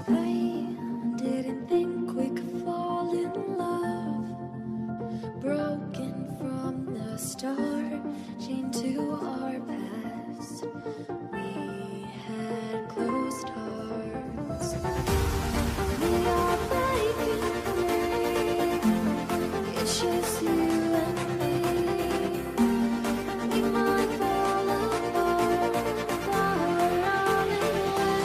I didn't think we could fall in love. Broken from the start, chained to our past. We had closed hearts. We are breaking free. It's just you and me. We might fall apart, but we're running away.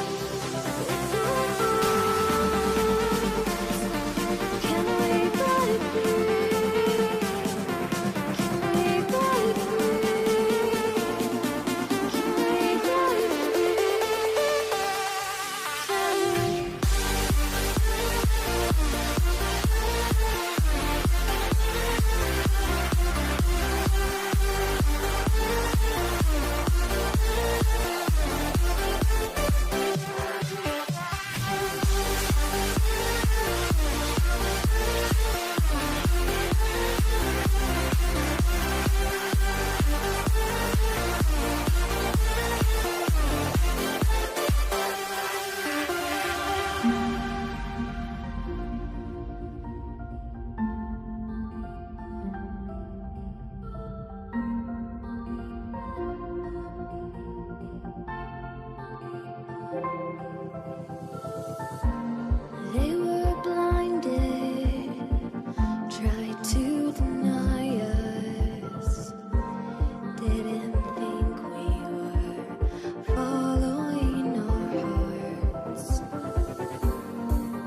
Can we break free? Can we break free? Can we break free? Can we? They were blinded, tried to deny us. Didn't think we were following our hearts.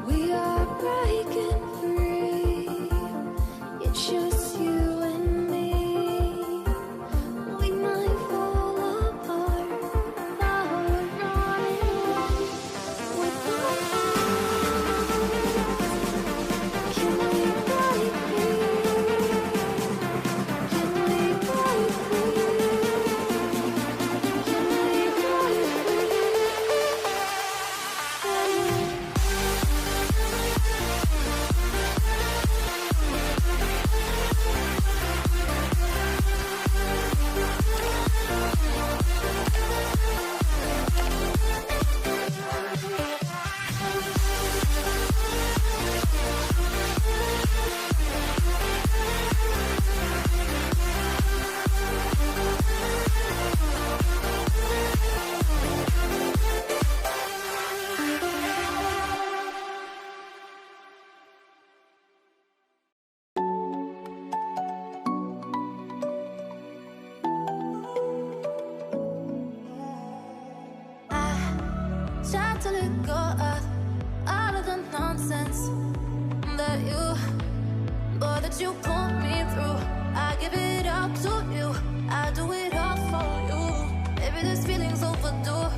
We are breaking free. It's just you and me. We might fall apart, but we're running away. With our can we break free? Can we break free? Can we break free? Can we? Tried to let go of all of the nonsense that you put me through. I give it up to you. I do it all for you. Maybe this feeling's overdue.